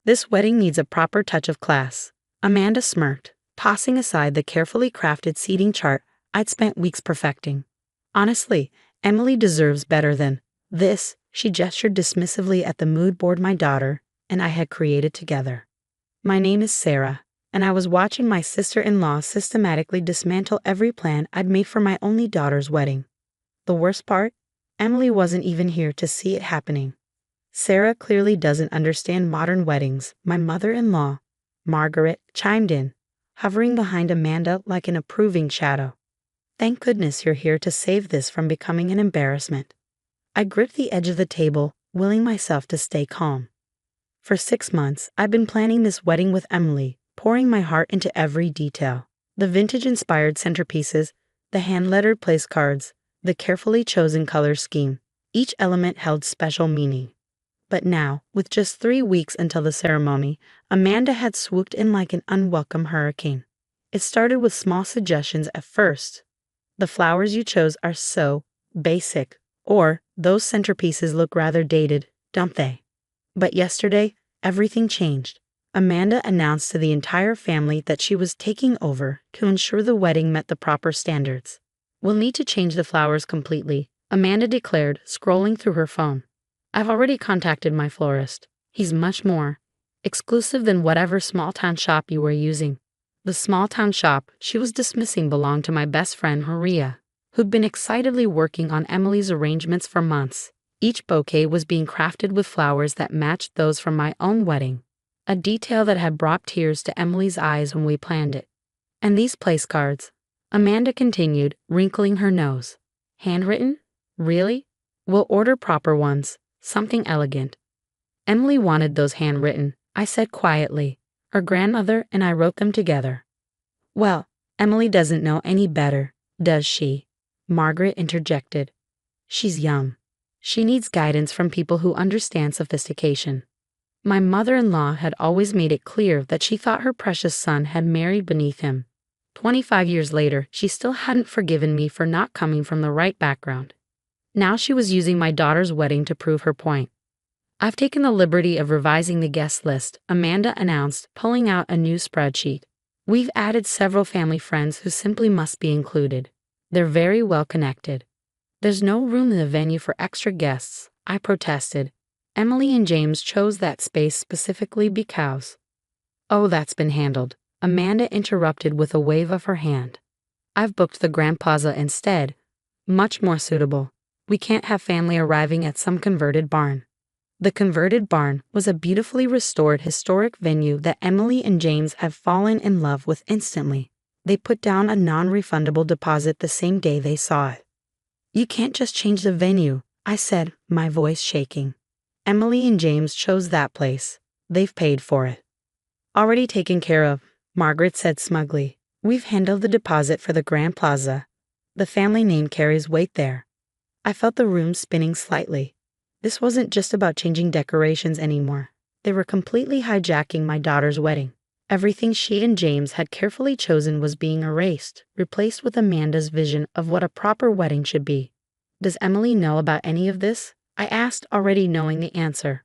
This wedding needs a proper touch of class. Amanda smirked, tossing aside the carefully crafted seating chart I'd spent weeks perfecting. Honestly, Emily deserves better than this. She gestured dismissively at the mood board my daughter and I had created together. My name is Sarah, and I was watching my sister-in-law systematically dismantle every plan I'd made for my only daughter's wedding. The worst part? Emily wasn't even here to see it happening. Sarah clearly doesn't understand modern weddings, my mother-in-law, Margaret, chimed in, hovering behind Amanda like an approving shadow. Thank goodness you're here to save this from becoming an embarrassment. I gripped the edge of the table, willing myself to stay calm. For 6 months, I've been planning this wedding with Emily, pouring my heart into every detail. The vintage-inspired centerpieces, the hand-lettered place cards, the carefully chosen color scheme. Each element held special meaning. But now, with just 3 weeks until the ceremony, Amanda had swooped in like an unwelcome hurricane. It started with small suggestions at first. The flowers you chose are so basic, or those centerpieces look rather dated, don't they? But yesterday, everything changed. Amanda announced to the entire family that she was taking over to ensure the wedding met the proper standards. We'll need to change the flowers completely, Amanda declared, scrolling through her phone. I've already contacted my florist. He's much more exclusive than whatever small-town shop you were using. The small-town shop she was dismissing belonged to my best friend Maria, who'd been excitedly working on Emily's arrangements for months. Each bouquet was being crafted with flowers that matched those from my own wedding, a detail that had brought tears to Emily's eyes when we planned it. And these place cards, Amanda continued, wrinkling her nose. Handwritten? Really? We'll order proper ones, something elegant. Emily wanted those handwritten, I said quietly. Her grandmother and I wrote them together. Well, Emily doesn't know any better, does she? Margaret interjected. She's young. She needs guidance from people who understand sophistication. My mother-in-law had always made it clear that she thought her precious son had married beneath him. 25 years later, she still hadn't forgiven me for not coming from the right background. Now she was using my daughter's wedding to prove her point. I've taken the liberty of revising the guest list, Amanda announced, pulling out a new spreadsheet. We've added several family friends who simply must be included. They're very well connected. There's no room in the venue for extra guests, I protested. Emily and James chose that space specifically because. Oh, that's been handled, Amanda interrupted with a wave of her hand. I've booked the Grand Plaza instead. Much more suitable. We can't have family arriving at some converted barn. The converted barn was a beautifully restored historic venue that Emily and James had fallen in love with instantly. They put down a non-refundable deposit the same day they saw it. You can't just change the venue, I said, my voice shaking. Emily and James chose that place. They've paid for it. Already taken care of, Margaret said smugly. We've handled the deposit for the Grand Plaza. The family name carries weight there. I felt the room spinning slightly. This wasn't just about changing decorations anymore. They were completely hijacking my daughter's wedding. Everything she and James had carefully chosen was being erased, replaced with Amanda's vision of what a proper wedding should be. Does Emily know about any of this? I asked, already knowing the answer.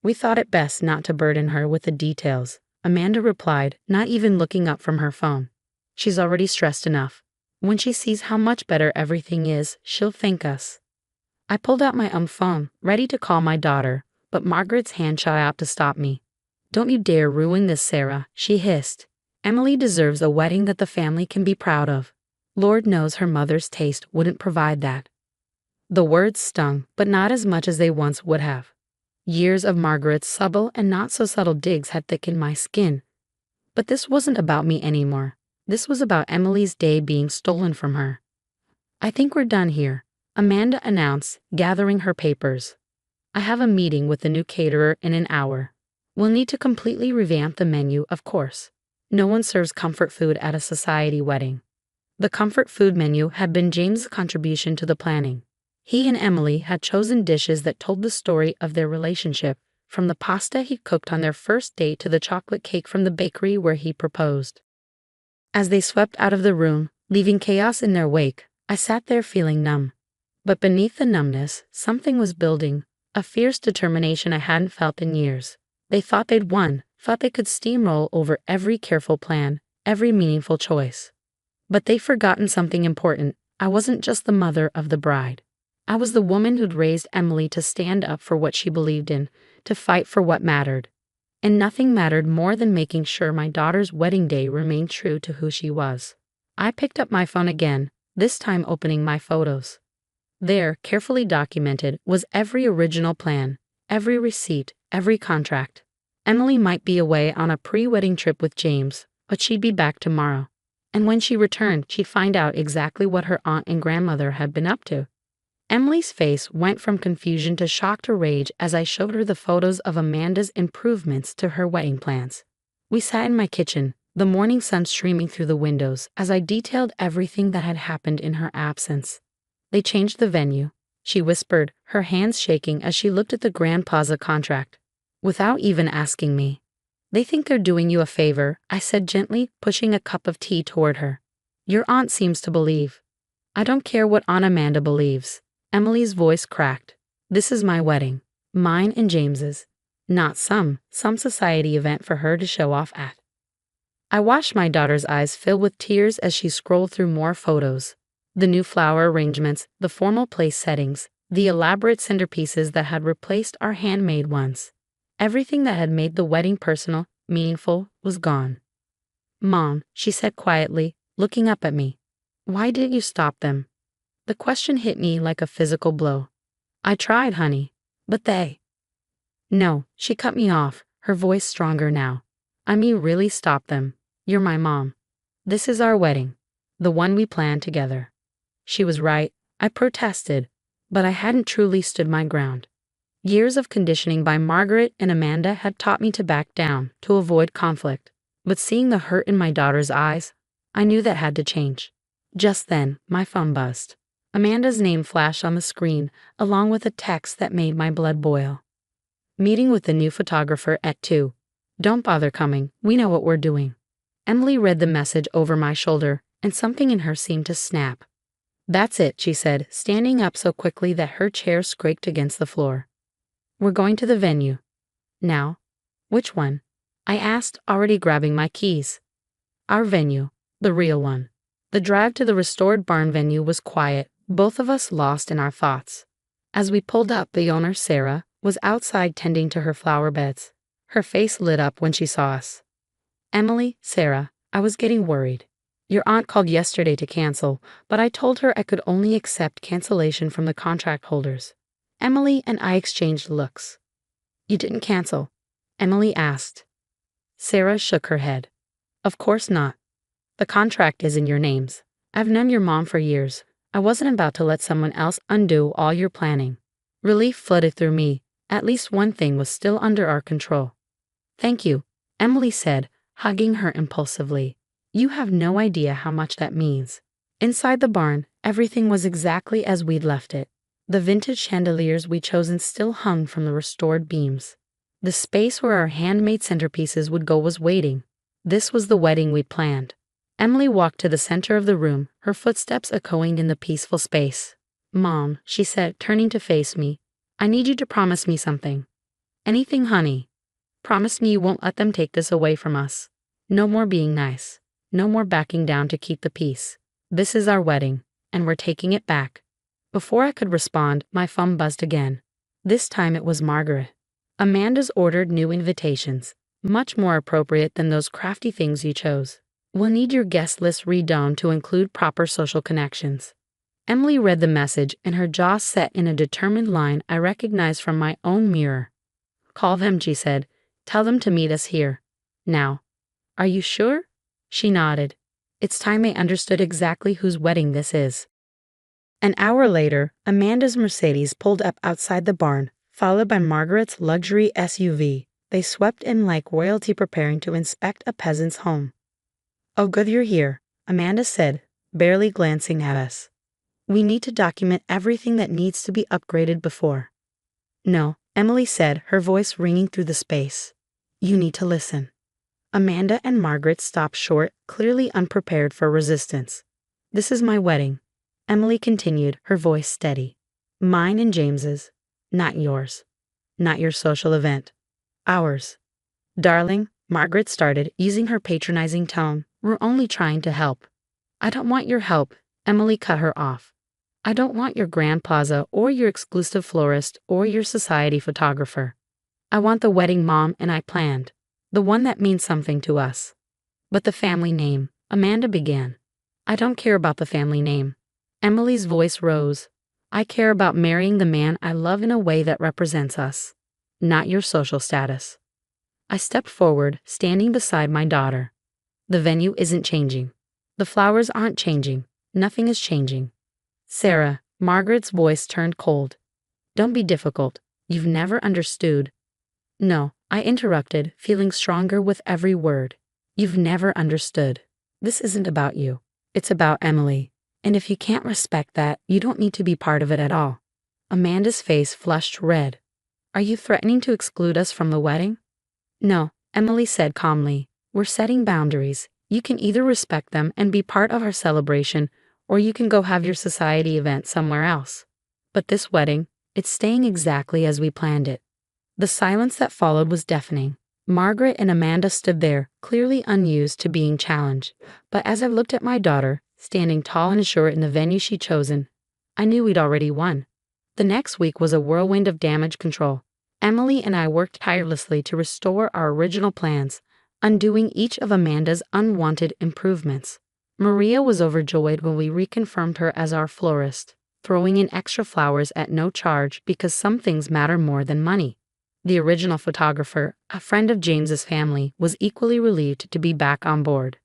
We thought it best not to burden her with the details, Amanda replied, not even looking up from her phone. She's already stressed enough. When she sees how much better everything is, she'll thank us. I pulled out my phone, ready to call my daughter, but Margaret's hand shot out to stop me. Don't you dare ruin this, Sarah, she hissed. Emily deserves a wedding that the family can be proud of. Lord knows her mother's taste wouldn't provide that. The words stung, but not as much as they once would have. Years of Margaret's subtle and not-so-subtle digs had thickened my skin. But this wasn't about me anymore. This was about Emily's day being stolen from her. I think we're done here, Amanda announced, gathering her papers. I have a meeting with the new caterer in an hour. We'll need to completely revamp the menu, of course. No one serves comfort food at a society wedding. The comfort food menu had been James' contribution to the planning. He and Emily had chosen dishes that told the story of their relationship, from the pasta he cooked on their first date to the chocolate cake from the bakery where he proposed. As they swept out of the room, leaving chaos in their wake, I sat there feeling numb. But beneath the numbness, something was building, a fierce determination I hadn't felt in years. They thought they'd won, thought they could steamroll over every careful plan, every meaningful choice. But they'd forgotten something important. I wasn't just the mother of the bride. I was the woman who'd raised Emily to stand up for what she believed in, to fight for what mattered. And nothing mattered more than making sure my daughter's wedding day remained true to who she was. I picked up my phone again, this time opening my photos. There, carefully documented, was every original plan, every receipt, every contract. Emily might be away on a pre-wedding trip with James, but she'd be back tomorrow. And when she returned, she'd find out exactly what her aunt and grandmother had been up to. Emily's face went from confusion to shock to rage as I showed her the photos of Amanda's improvements to her wedding plans. We sat in my kitchen, the morning sun streaming through the windows, as I detailed everything that had happened in her absence. They changed the venue, she whispered, her hands shaking as she looked at the Grand Plaza contract. Without even asking me. They think they're doing you a favor, I said gently, pushing a cup of tea toward her. Your aunt seems to believe. I don't care what Aunt Amanda believes. Emily's voice cracked. This is my wedding. Mine and James's. Not some society event for her to show off at. I watched my daughter's eyes fill with tears as she scrolled through more photos. The new flower arrangements, the formal place settings, the elaborate centerpieces that had replaced our handmade ones. Everything that had made the wedding personal, meaningful, was gone. Mom, she said quietly, looking up at me. Why didn't you stop them? The question hit me like a physical blow. I tried, honey, but they. No, she cut me off, her voice stronger now. I mean, really stop them. You're my mom. This is our wedding, the one we planned together. She was right, I protested, but I hadn't truly stood my ground. Years of conditioning by Margaret and Amanda had taught me to back down, to avoid conflict. But seeing the hurt in my daughter's eyes, I knew that had to change. Just then, my phone buzzed. Amanda's name flashed on the screen, along with a text that made my blood boil. Meeting with the new photographer at 2. Don't bother coming, we know what we're doing. Emily read the message over my shoulder, and something in her seemed to snap. That's it, she said, standing up so quickly that her chair scraped against the floor. We're going to the venue. Now? Which one? I asked, already grabbing my keys. Our venue, the real one. The drive to the restored barn venue was quiet, both of us lost in our thoughts. As we pulled up, the owner, Sarah, was outside tending to her flower beds. Her face lit up when she saw us. Emily, Sarah, I was getting worried. Your aunt called yesterday to cancel, but I told her I could only accept cancellation from the contract holders. Emily and I exchanged looks. You didn't cancel? Emily asked. Sarah shook her head. Of course not. The contract is in your names. I've known your mom for years. I wasn't about to let someone else undo all your planning. Relief flooded through me. At least one thing was still under our control. Thank you, Emily said, hugging her impulsively. You have no idea how much that means. Inside the barn, everything was exactly as we'd left it. The vintage chandeliers we'd chosen still hung from the restored beams. The space where our handmade centerpieces would go was waiting. This was the wedding we'd planned. Emily walked to the center of the room, her footsteps echoing in the peaceful space. Mom, she said, turning to face me, I need you to promise me something. Anything, honey. Promise me you won't let them take this away from us. No more being nice. No more backing down to keep the peace. This is our wedding, and we're taking it back. Before I could respond, my phone buzzed again. This time it was Margaret. Amanda's ordered new invitations, much more appropriate than those crafty things you chose. We'll need your guest list redone to include proper social connections. Emily read the message, and her jaw set in a determined line I recognized from my own mirror. Call them, she said. Tell them to meet us here. Now. Are you sure? She nodded. It's time I understood exactly whose wedding this is. An hour later, Amanda's Mercedes pulled up outside the barn, followed by Margaret's luxury SUV. They swept in like royalty preparing to inspect a peasant's home. Oh, good you're here, Amanda said, barely glancing at us. We need to document everything that needs to be upgraded before. No, Emily said, her voice ringing through the space. You need to listen. Amanda and Margaret stopped short, clearly unprepared for resistance. This is my wedding, Emily continued, her voice steady. Mine and James's, not yours. Not your social event. Ours. Darling, Margaret started, using her patronizing tone. We're only trying to help. I don't want your help, Emily cut her off. I don't want your grand plaza or your exclusive florist or your society photographer. I want the wedding Mom and I planned. The one that means something to us. But the family name, Amanda began. I don't care about the family name. Emily's voice rose. I care about marrying the man I love in a way that represents us, not your social status. I stepped forward, standing beside my daughter. The venue isn't changing. The flowers aren't changing. Nothing is changing. Sarah, Margaret's voice turned cold. Don't be difficult. You've never understood. No, I interrupted, feeling stronger with every word. You've never understood. This isn't about you. It's about Emily. And if you can't respect that, you don't need to be part of it at all. Amanda's face flushed red. Are you threatening to exclude us from the wedding? No, Emily said calmly. We're setting boundaries. You can either respect them and be part of our celebration, or you can go have your society event somewhere else. But this wedding, it's staying exactly as we planned it. The silence that followed was deafening. Margaret and Amanda stood there, clearly unused to being challenged. But as I looked at my daughter, standing tall and sure in the venue she'd chosen, I knew we'd already won. The next week was a whirlwind of damage control. Emily and I worked tirelessly to restore our original plans, undoing each of Amanda's unwanted improvements. Maria was overjoyed when we reconfirmed her as our florist, throwing in extra flowers at no charge because some things matter more than money. The original photographer, a friend of James's family, was equally relieved to be back on board.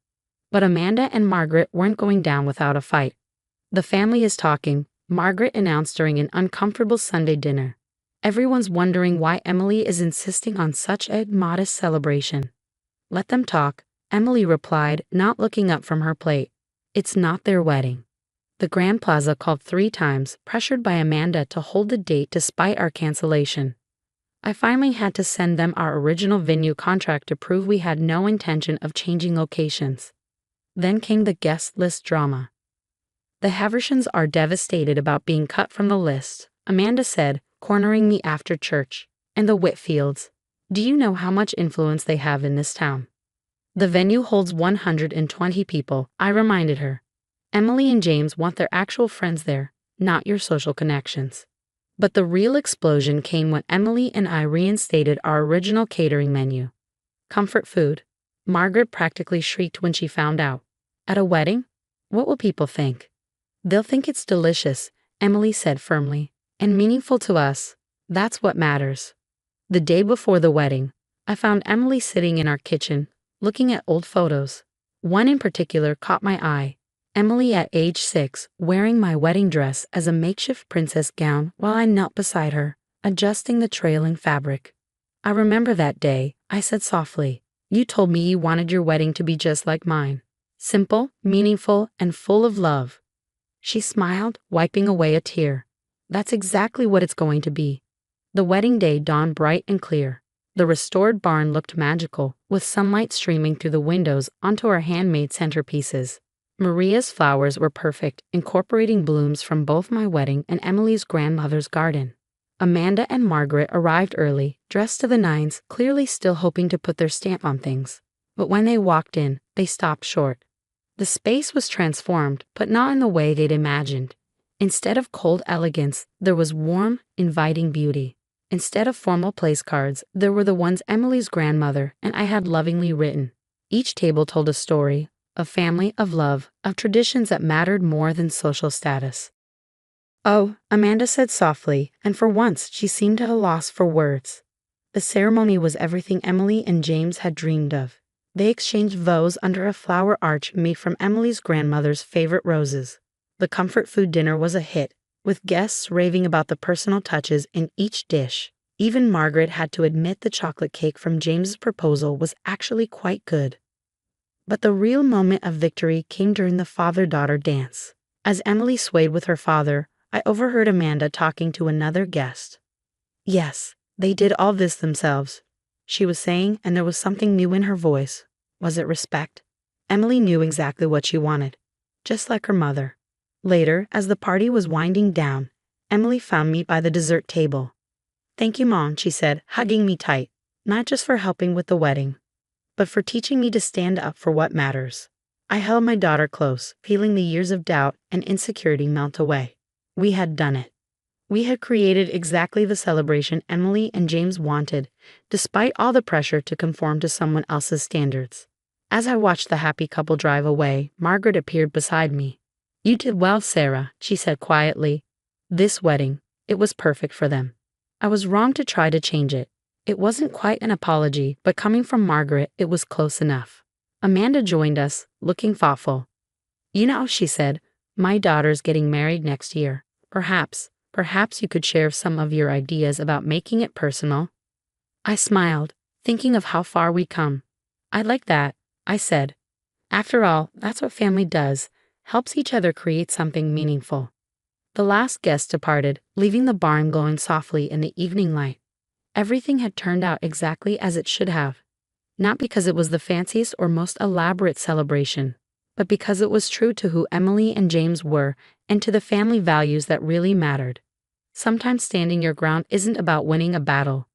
But Amanda and Margaret weren't going down without a fight. The family is talking, Margaret announced during an uncomfortable Sunday dinner. Everyone's wondering why Emily is insisting on such a modest celebration. Let them talk, Emily replied, not looking up from her plate. It's not their wedding. The Grand Plaza called 3 times, pressured by Amanda to hold the date despite our cancellation. I finally had to send them our original venue contract to prove we had no intention of changing locations. Then came the guest list drama. The Havershams are devastated about being cut from the list, Amanda said, cornering me after church. And the Whitfields. Do you know how much influence they have in this town? The venue holds 120 people, I reminded her. Emily and James want their actual friends there, not your social connections. But the real explosion came when Emily and I reinstated our original catering menu. Comfort food. Margaret practically shrieked when she found out. At a wedding? What will people think? They'll think it's delicious, Emily said firmly. And meaningful to us. That's what matters. The day before the wedding, I found Emily sitting in our kitchen, looking at old photos. One in particular caught my eye. Emily at age 6, wearing my wedding dress as a makeshift princess gown while I knelt beside her, adjusting the trailing fabric. I remember that day, I said softly. You told me you wanted your wedding to be just like mine. Simple, meaningful, and full of love. She smiled, wiping away a tear. That's exactly what it's going to be. The wedding day dawned bright and clear. The restored barn looked magical, with sunlight streaming through the windows onto our handmade centerpieces. Maria's flowers were perfect, incorporating blooms from both my wedding and Emily's grandmother's garden. Amanda and Margaret arrived early, dressed to the nines, clearly still hoping to put their stamp on things. But when they walked in, they stopped short. The space was transformed, but not in the way they'd imagined. Instead of cold elegance, there was warm, inviting beauty. Instead of formal place cards, there were the ones Emily's grandmother and I had lovingly written. Each table told a story, of family, of love, of traditions that mattered more than social status. Oh, Amanda said softly, and for once she seemed at a loss for words. The ceremony was everything Emily and James had dreamed of. They exchanged vows under a flower arch made from Emily's grandmother's favorite roses. The comfort food dinner was a hit, with guests raving about the personal touches in each dish. Even Margaret had to admit the chocolate cake from James's proposal was actually quite good. But the real moment of victory came during the father-daughter dance. As Emily swayed with her father, I overheard Amanda talking to another guest. Yes, they did all this themselves, she was saying, and there was something new in her voice. Was it respect? Emily knew exactly what she wanted, just like her mother. Later, as the party was winding down, Emily found me by the dessert table. Thank you, Mom, she said, hugging me tight. not just for helping with the wedding, but for teaching me to stand up for what matters. I held my daughter close, feeling the years of doubt and insecurity melt away. We had done it. We had created exactly the celebration Emily and James wanted, despite all the pressure to conform to someone else's standards. As I watched the happy couple drive away, Margaret appeared beside me. "You did well, Sarah," she said quietly. "This wedding, it was perfect for them." I was wrong to try to change it. It wasn't quite an apology, but coming from Margaret, it was close enough. Amanda joined us, looking thoughtful. "You know," she said, "my daughter's getting married next year. Perhaps you could share some of your ideas about making it personal." I smiled, thinking of how far we'd come. "I'd like that," I said. "After all, that's what family does, helps each other create something meaningful." The last guest departed, leaving the barn glowing softly in the evening light. Everything had turned out exactly as it should have. Not because it was the fanciest or most elaborate celebration, but because it was true to who Emily and James were and to the family values that really mattered. Sometimes standing your ground isn't about winning a battle.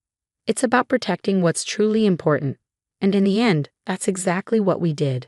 It's about protecting what's truly important. And in the end, that's exactly what we did.